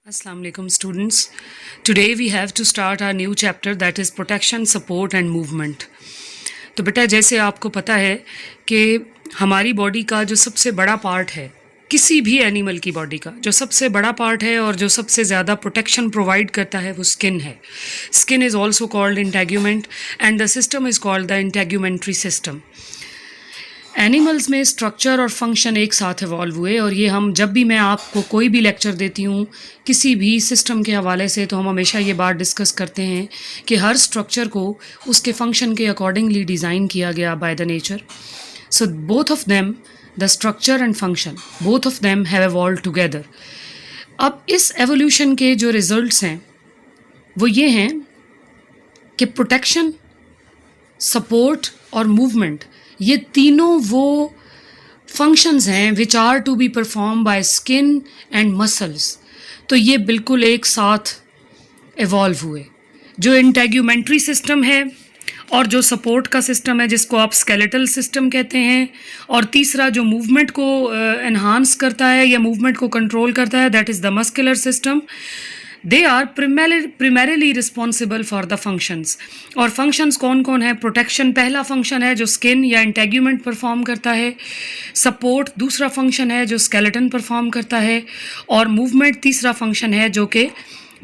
Assalamu alaikum students. Today we have to start our new chapter that is protection, support and movement. तो बेटा जैसे आपको पता है कि हमारी बॉडी का जो सबसे बड़ा पार्ट है, किसी भी एनिमल की बॉडी का जो सबसे बड़ा पार्ट है और जो सबसे ज़्यादा प्रोटेक्शन प्रोवाइड करता है वो स्किन है. Skin is also called integument and the system is called the integumentary system. Animals में स्ट्रक्चर और फंक्शन एक साथ इवॉल्व हुए और ये हम जब भी मैं आपको कोई भी लेक्चर देती हूँ किसी भी सिस्टम के हवाले से तो हम हमेशा ये बात डिस्कस करते हैं कि हर स्ट्रक्चर को उसके फंक्शन के अकॉर्डिंगली डिज़ाइन किया गया by the nature. So both of them, the structure and function, both of them have evolve together. अब इस एवोल्यूशन के जो रिजल्ट्स हैं वो ये हैं कि प्रोटेक्शन, सपोर्ट और मूवमेंट, ये तीनों वो फंक्शंस हैं which are to be perform by skin and muscles. तो ये बिल्कुल एक साथ इवॉल्व हुए. जो इंटेग्यूमेंट्री सिस्टम है और जो सपोर्ट का सिस्टम है जिसको आप स्केलेटल सिस्टम कहते हैं, और तीसरा जो मूवमेंट को एनहांस करता है या मूवमेंट को कंट्रोल करता है, that is the muscular system. They are primarily responsible for the functions. और फंक्शंस कौन कौन है? प्रोटेक्शन पहला फंक्शन है जो स्किन या इंटेग्यूमेंट परफॉर्म करता है, सपोर्ट दूसरा फंक्शन है जो स्केलेटन परफॉर्म करता है, और मूवमेंट तीसरा फंक्शन है जो कि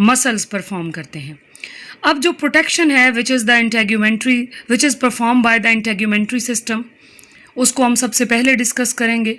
मसल्स परफॉर्म करते हैं. अब जो प्रोटेक्शन है which is perform by the integumentary system, उसको हम सबसे पहले डिस्कस करेंगे.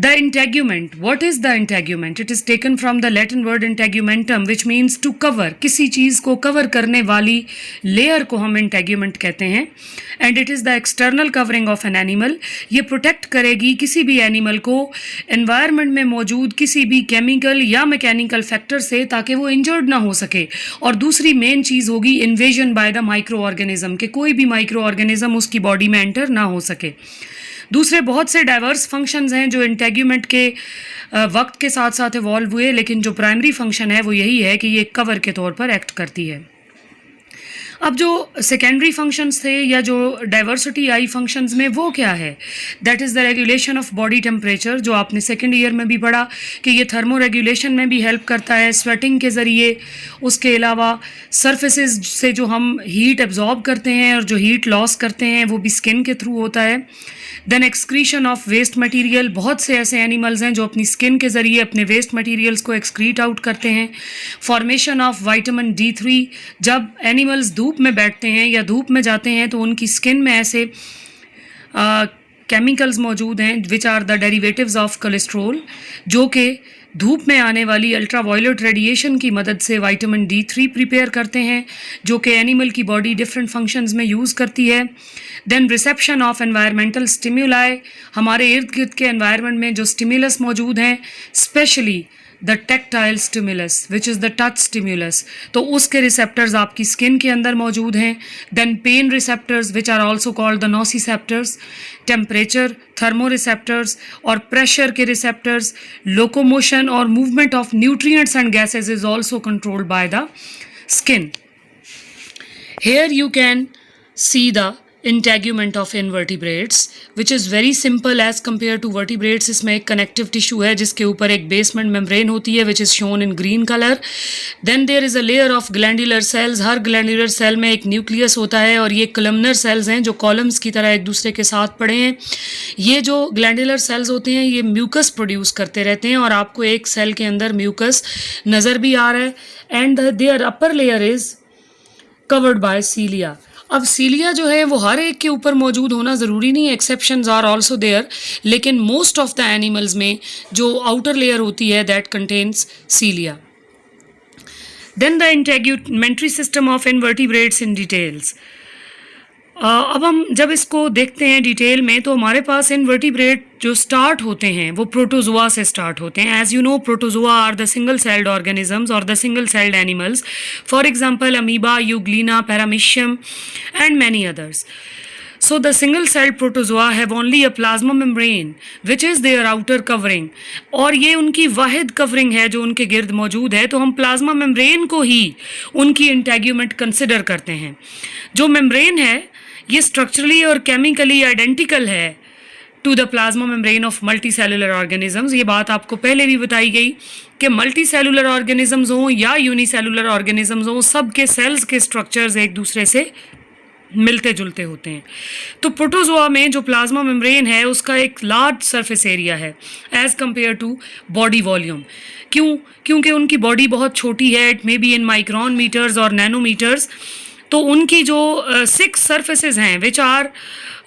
The integument. What is the integument? It is taken from the Latin word integumentum, which means to cover. किसी चीज़ को कवर करने वाली लेयर को हम integument कहते हैं. And it is the external covering of an animal. ये प्रोटेक्ट करेगी किसी भी एनिमल को एनवायरनमेंट में मौजूद किसी भी केमिकल या मैकेनिकल फैक्टर से, ताकि वो इंजर्ड ना हो सके. और दूसरी मेन चीज़ होगी invasion by the micro organism, कि कोई भी माइक्रो ऑर्गेनिज्म उसकी बॉडी में एंटर ना हो सके. दूसरे बहुत से डाइवर्स फंक्शंस हैं जो इंटेग्यूमेंट के वक्त के साथ साथ इवॉल्व हुए, लेकिन जो प्राइमरी फंक्शन है वो यही है कि ये कवर के तौर पर एक्ट करती है. अब जो सेकेंडरी फंक्शंस थे या जो डाइवर्सिटी आई फंक्शंस में, वो क्या है? That is the regulation of body temperature, जो आपने सेकेंड ईयर में भी पढ़ा कि ये थर्मो रेगुलेशन में भी हेल्प करता है स्वेटिंग के ज़रिए. उसके अलावा सरफेसेस से जो हम हीट एब्जॉर्ब करते हैं और जो हीट लॉस करते हैं वो भी स्किन के थ्रू होता है. Then excretion of waste material, बहुत से ऐसे एनिमल्स हैं जो अपनी स्किन के ज़रिए अपने वेस्ट मटेरियल्स को एक्सक्रीट आउट करते हैं. फॉर्मेशन ऑफ विटामिन D3, जब एनिमल्स धूप में बैठते हैं या धूप में जाते हैं तो उनकी स्किन में ऐसे केमिकल्स मौजूद हैं which are the derivatives of cholesterol, जो कि धूप में आने वाली अल्ट्रावायलेट रेडिएशन की मदद से विटामिन D3 प्रिपेयर करते हैं, जो कि एनिमल की बॉडी डिफरेंट फंक्शंस में यूज़ करती है. देन रिसेप्शन ऑफ एनवायरमेंटल स्टिम्युलाई, हमारे इर्द गिर्द के एनवायरनमेंट में जो स्टिमुलस मौजूद हैं, specially the tactile stimulus which is the touch stimulus, तो उसके रिसेप्टर्स आपकी स्किन के अंदर मौजूद हैं. Then pain receptors which are also called the nociceptors, temperature, thermo receptors और प्रेशर के रिसेप्टर्स. लोकोमोशन और movement of nutrients and gases is also controlled by the skin. Here you can see the integument of invertebrates, which is very simple as compared to vertebrates. इसमें एक connective tissue है जिसके ऊपर एक basement membrane होती है which is shown in green color. Then there is a layer of glandular cells. Her glandular cell में एक nucleus होता है और ये columnar cells हैं जो columns की तरह एक दूसरे के साथ पड़े हैं. ये जो glandular cells होते हैं ये mucus produce करते रहते हैं और आपको एक cell के अंदर mucus नज़र भी आ रहा है. And their upper layer is covered by cilia. अब सीलिया जो है वो हर एक के ऊपर मौजूद होना ज़रूरी नहीं है, एक्सेप्शंस आर ऑल्सो देयर, लेकिन मोस्ट ऑफ द एनिमल्स में जो आउटर लेयर होती है that contains cilia. Then the integumentary system of invertebrates in details. अब हम जब इसको देखते हैं डिटेल में तो हमारे पास इनवर्टिब्रेट जो स्टार्ट होते हैं वो प्रोटोजोआ से स्टार्ट होते हैं. As you know, protozoa are the single celled organisms और the single celled animals. For example amoeba, euglena, paramecium and many others. So the single-celled protozoa have only a plasma membrane, which is their outer covering. और ये उनकी वाहिद covering है जो उनके गिर्द मौजूद है, तो हम प्लाज्मा मेम्ब्रेन को ही उनकी इंटेग्यूमेंट कंसिडर करते हैं. जो मेम्ब्रेन है ये स्ट्रक्चरली और केमिकली आइडेंटिकल है to the plasma membrane of multi cellular organisms. ये बात आपको पहले भी बताई गई कि मल्टी सेलुलर ऑर्गेनिजम्स हों या यूनिसेलुलर ऑर्गेनिजम्स हों, सब के सेल्स के स्ट्रक्चर्स एक दूसरे से मिलते जुलते होते हैं। तो प्रोटोजोआ में जो प्लाज्मा मेम्ब्रेन है उसका एक लार्ज सरफेस एरिया है as compare to body volume. क्योंकि उनकी बॉडी बहुत छोटी है, it may be in micron meters और नैनोमीटर्स। तो उनकी जो 6 सर्फेसेज हैं which are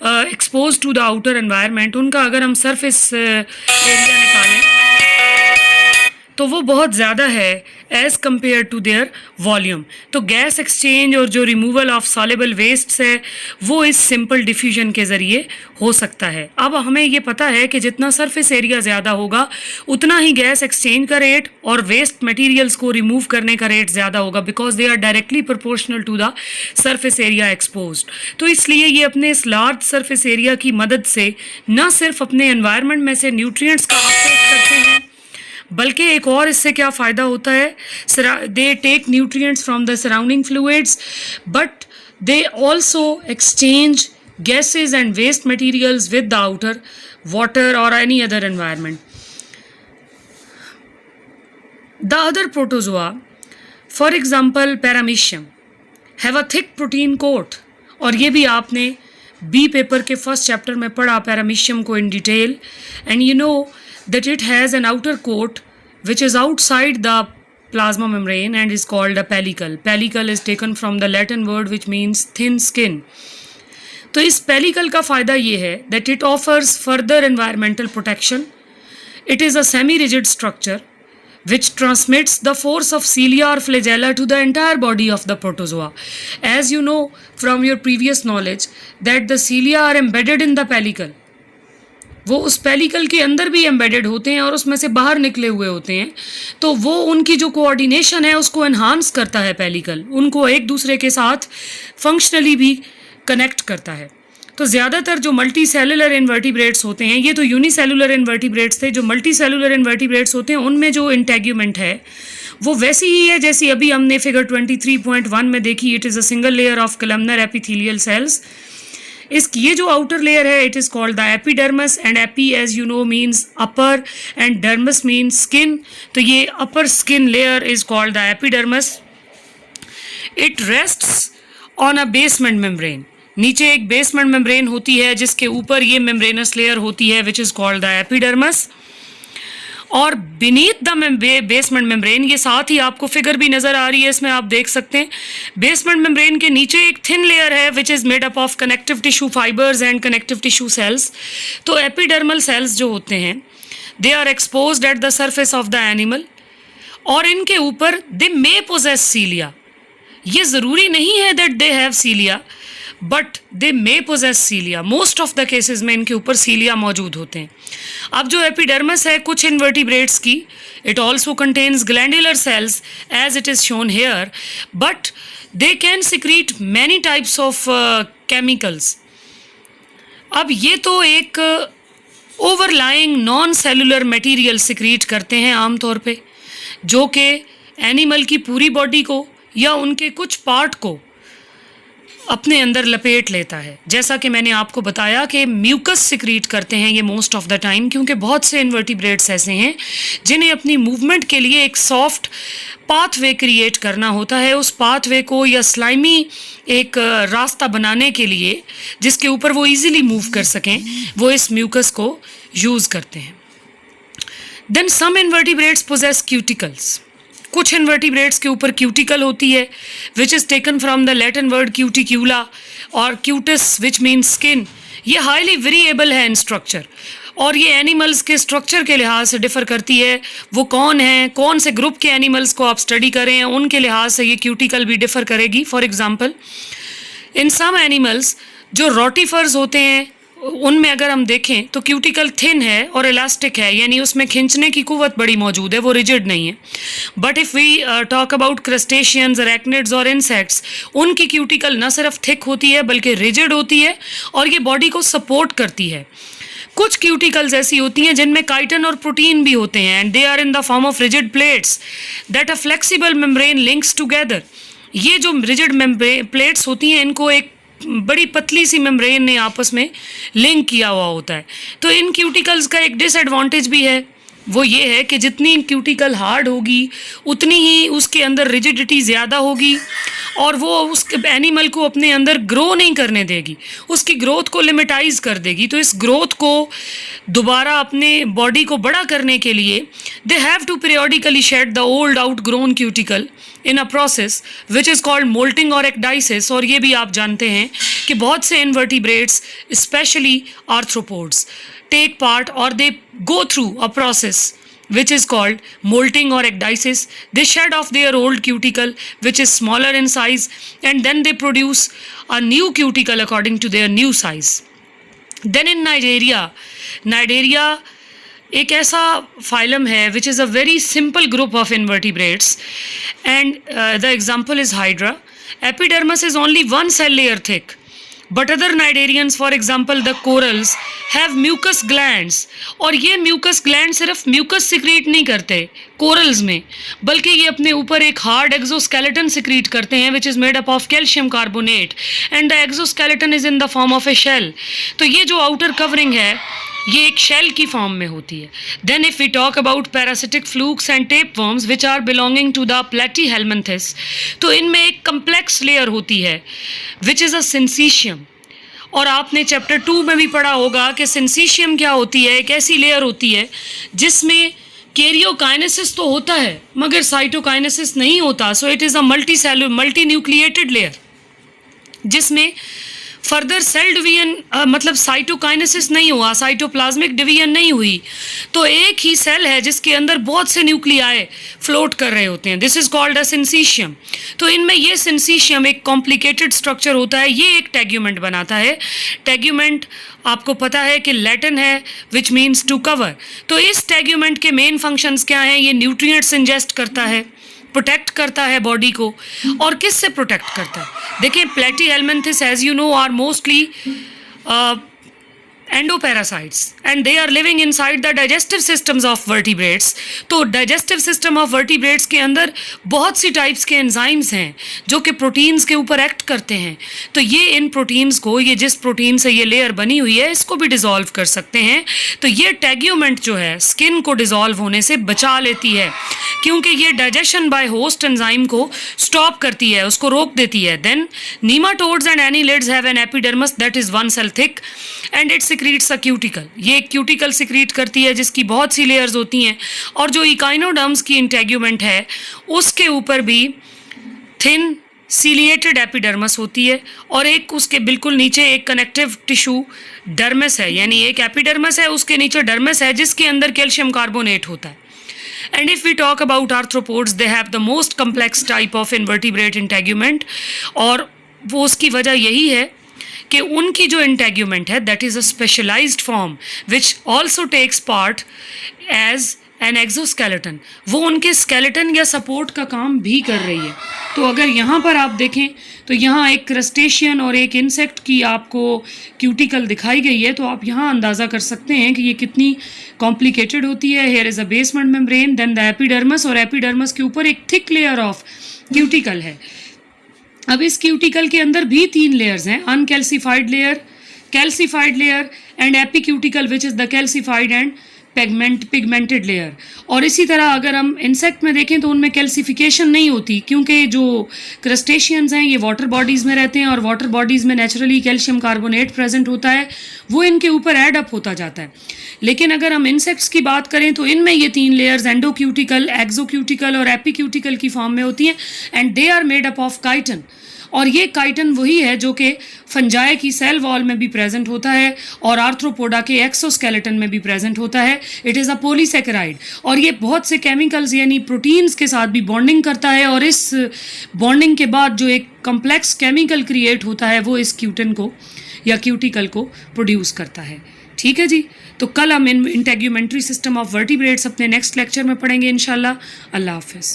expose to the outer environment, उनका अगर हम सरफेस एरिया निकालें तो वो बहुत ज़्यादा है as compare to their volume. तो गैस एक्सचेंज और जो रिमूवल ऑफ सॉलेबल वेस्ट्स है वो इस सिंपल डिफ्यूजन के ज़रिए हो सकता है। अब हमें ये पता है कि जितना सरफेस एरिया ज़्यादा होगा उतना ही गैस एक्सचेंज का रेट और वेस्ट मटेरियल्स को रिमूव करने का रेट ज़्यादा होगा, because they are directly proportional to the surface area exposed. तो इसलिए ये अपने इस लार्ज सरफेस एरिया की मदद से न सिर्फ अपने एनवायरनमेंट में से न्यूट्रिएंट्स का अपटेक करते हैं, बल्कि एक और इससे क्या फ़ायदा होता है, they take nutrients from the surrounding fluids but they also exchange gases and waste materials with the outer water or any other environment. The other protozoa, for example paramecium, have a thick protein coat, और ये भी आपने B paper के first chapter में पढ़ा paramecium को in detail, and you know that it has an outer coat which is outside the plasma membrane and is called a pellicle. Pellicle is taken from the Latin word which means thin skin. तो इस pellicle का फ़ायदा ये है that it offers further environmental protection. It is a semi-rigid structure which transmits the force of cilia or flagella to the entire body of the protozoa. As you know from your previous knowledge that the cilia are embedded in the pellicle. वो उस pellicle के अंदर भी embedded होते हैं और उसमें से बाहर निकले हुए होते हैं, तो वो उनकी जो कोऑर्डिनेशन है उसको एनहांस करता है पेलिकल, उनको एक दूसरे के साथ फंक्शनली भी कनेक्ट करता है। तो ज़्यादातर जो मल्टी सेलुलर इन्वर्टिब्रेट्स होते हैं, ये तो यूनिसेलुलर इन्वर्टिब्रेट्स थे, जो मल्टी सेलुलर इन्वर्टिब्रेट्स होते हैं उनमें जो इंटेग्यूमेंट है वो वैसी ही है जैसी अभी हमने फिगर 23.1 में देखी। It is a single layer of columnar epithelial cells. ये जो आउटर लेयर है it is called the epidermis, and epi as you know means upper and dermis means skin. तो ये upper skin layer is called the epidermis. It rests on a basement membrane. नीचे एक basement membrane होती है जिसके ऊपर ये membranes layer होती है which is called the epidermis. और बीनीथ द बेसमेंट मेम्ब्रेन, ये साथ ही आपको फिगर भी नज़र आ रही है इसमें, आप देख सकते हैं बेसमेंट मेम्ब्रेन के नीचे एक थिन लेयर है which is made up of connective tissue fibres and connective tissue cells. तो एपिडर्मल सेल्स जो होते हैं they are exposed at the surface of the animal, और इनके ऊपर दे मे पोजेस सीलिया। ये ज़रूरी नहीं है that they have cilia, but they may possess cilia. Most of the cases में इनके ऊपर सीलिया मौजूद होते हैं। अब जो एपिडर्मस है कुछ इन्वर्टिब्रेट्स की, it also contains glandular cells as it is shown here, but they can secrete many types of chemicals. अब ये तो एक overlying non cellular material secrete करते हैं आमतौर पे, जो कि एनिमल की पूरी बॉडी को या उनके कुछ पार्ट को अपने अंदर लपेट लेता है। जैसा कि मैंने आपको बताया कि म्यूकस सिक्रीट करते हैं ये मोस्ट ऑफ द टाइम, क्योंकि बहुत से इन्वर्टिब्रेट्स ऐसे हैं जिन्हें अपनी मूवमेंट के लिए एक सॉफ्ट पाथवे क्रिएट करना होता है। उस पाथवे को या स्लाइमी एक रास्ता बनाने के लिए जिसके ऊपर वो इजीली मूव कर सकें, वो इस म्यूकस को यूज़ करते हैं। Then some invertebrates possess cuticles. कुछ इन्वर्टिब्रेट्स के ऊपर क्यूटिकल होती है which is taken from the Latin word cuticula और क्यूटिस विच मीन्स स्किन। ये हाईली वेरिएबल है इन स्ट्रक्चर, और ये एनिमल्स के स्ट्रक्चर के लिहाज से डिफ़र करती है। वो कौन है, कौन से ग्रुप के एनिमल्स को आप स्टडी करें, उनके लिहाज से ये क्यूटिकल भी डिफ़र करेगी। For example in some animals जो रोटिफर्स होते हैं उनमें अगर हम देखें तो क्यूटिकल थिन है और इलास्टिक है, यानी उसमें खींचने की कुव्वत बड़ी मौजूद है, वो रिजिड नहीं है। But if we talk about crustaceans, arachnids और इंसेक्ट्स, उनकी क्यूटिकल न सिर्फ थिक होती है बल्कि रिजिड होती है और ये बॉडी को सपोर्ट करती है। कुछ क्यूटिकल्स ऐसी होती हैं जिनमें काइटिन और प्रोटीन भी होते हैं, and they are in the form of rigid plates that a flexible membrane links together. ये जो रिजिड मेम्ब्रेन प्लेट्स होती हैं इनको एक बड़ी पतली सी मेम्ब्रेन ने आपस में लिंक किया हुआ होता है। तो इन क्यूटिकल्स का एक डिसएडवांटेज भी है, वो ये है कि जितनी क्यूटिकल हार्ड होगी उतनी ही उसके अंदर रिजिडिटी ज़्यादा होगी और वो उस एनिमल को अपने अंदर ग्रो नहीं करने देगी, उसकी ग्रोथ को लिमिटाइज कर देगी। तो इस ग्रोथ को दोबारा अपने बॉडी को बड़ा करने के लिए they have to periodically shed the old outgrown cuticle in a process which is called moulting और एक्डाइसिस। और ये भी आप जानते हैं कि बहुत से invertebrates specially arthropods take part or they go through a process which is called molting or ecdysis. They shed off their old cuticle which is smaller in size and then they produce a new cuticle according to their new size. Then in Cnidaria एक ऐसा phylum है which is a very simple group of invertebrates and the example is Hydra. Epidermis is only one cell layer thick. But other cnidarians, for example the corals, have mucus glands. और ये mucus gland सिर्फ mucus secrete नहीं करते corals में, बल्कि ये अपने ऊपर एक hard exoskeleton secrete करते हैं which is made up of calcium carbonate and the exoskeleton is in the form of a shell. तो ये जो outer covering है ये एक शेल की फॉर्म में होती है। Then if we talk about parasitic flukes and tapeworms which are belonging to the platyhelminthes, तो इनमें एक कम्प्लेक्स लेयर होती है विच इज़ अ सिंसीशियम। और आपने चैप्टर 2 में भी पढ़ा होगा कि सिंसीशियम क्या होती है। एक ऐसी लेयर होती है जिसमें कैरियोकाइनेसिस तो होता है मगर साइटोकाइनेसिस नहीं होता। So it is a multi nucleated layer जिसमें फर्दर सेल डिवीजन मतलब साइटोकाइनेसिस नहीं हुआ, साइटोप्लाज्मिक डिवीजन नहीं हुई। तो एक ही सेल है जिसके अंदर बहुत से न्यूक्लियाई फ्लोट कर रहे होते हैं। This is called a syncytium. तो इनमें ये सिंसीशियम एक कॉम्प्लिकेटेड स्ट्रक्चर होता है, ये एक टेग्यूमेंट बनाता है। टेग्यूमेंट आपको पता है कि लैटिन है विच मीन्स टू कवर। तो इस टेग्यूमेंट के मेन फंक्शंस क्या हैं? ये न्यूट्रिएंट्स इंजेस्ट करता है, प्रोटेक्ट करता है बॉडी को। और किस से प्रोटेक्ट करता है? देखिए platyhelminthes as you know are mostly endoparasites and they are living inside the digestive systems of vertebrates. तो डाइजेस्टिव सिस्टम ऑफ वर्टिब्रेट्स के अंदर बहुत सी टाइप्स के एंजाइम्स हैं जो कि प्रोटीन्स के ऊपर एक्ट करते हैं। तो ये इन प्रोटीन्स को, ये जिस प्रोटीन से ये लेयर बनी हुई है, इसको भी डिज़ोल्व कर सकते हैं। तो ये टेग्यूमेंट जो है स्किन को डिज़ोल्व होने से बचा लेती है क्योंकि ये डाइजेशन बाय होस्ट एंजाइम को स्टॉप करती है, उसको रोक देती है। Then nematodes and annelids have an epidermis that is one cell thick and it secretes a cuticle. ये एक क्यूटिकल सिक्रीट करती है जिसकी बहुत सी लेयर्स होती हैं। और जो इकाइनोडर्म्स की इंटेग्यूमेंट है उसके ऊपर भी थिन सीलिएटेड एपिडर्मस होती है और एक उसके बिल्कुल नीचे एक कनेक्टिव टिश्यू डर्मस है, यानी एक एपिडर्मस है उसके नीचे डर्मस है जिसके अंदर कैल्शियम कार्बोनेट होता है। And if we talk about arthropods, they have the most complex type of invertebrate integument और वो उसकी वजह यही है कि उनकी जो integument है that is a specialized form which also takes part as an exoskeleton। वो उनके skeleton या support का काम भी कर रही है। तो अगर यहाँ पर आप देखें तो यहाँ एक क्रस्टेशियन और एक इंसेक्ट की आपको क्यूटिकल दिखाई गई है। तो आप यहाँ अंदाज़ा कर सकते हैं कि ये कितनी कॉम्प्लिकेटेड होती है। Here is a basement membrane, then the epidermis, और एपिडर्मस के ऊपर एक थिक लेयर ऑफ क्यूटिकल है। अब इस क्यूटिकल के अंदर भी 3 लेयर्स हैं, uncalcified layer, calcified layer and epicuticle which is the calcified and pigmented layer. और इसी तरह अगर हम इंसेक्ट में देखें तो उनमें कैल्सिफिकेशन नहीं होती क्योंकि जो क्रस्टेशियंस हैं ये वाटर बॉडीज़ में रहते हैं और वाटर बॉडीज़ में नेचुरली कैल्शियम कार्बोनेट प्रेजेंट होता है, वो इनके ऊपर ऐड अप होता जाता है। लेकिन अगर हम इंसेक्ट्स की बात करें तो इनमें ये 3 लेयर्स एंडोक्यूटिकल, एक्सोक्यूटिकल और एपिक्यूटिकल की फॉर्म में होती हैं and they are made up of chitin. और ये काइटन वही है जो कि फंजाई की सेल वॉल में भी प्रेजेंट होता है और आर्थ्रोपोडा के एक्सोस्केलेटन में भी प्रेजेंट होता है। इट इज़ अ पॉलीसेकेराइड और ये बहुत से केमिकल्स यानी प्रोटीन्स के साथ भी बॉन्डिंग करता है और इस बॉन्डिंग के बाद जो एक कम्प्लेक्स केमिकल क्रिएट होता है वो इस क्यूटन को या क्यूटिकल को प्रोड्यूस करता है। ठीक है जी, तो कल हम इंटेग्यूमेंट्री सिस्टम ऑफ वर्टिब्रेट्स अपने नेक्स्ट लेक्चर में पढ़ेंगे इंशाल्लाह। अल्लाह हाफिज़।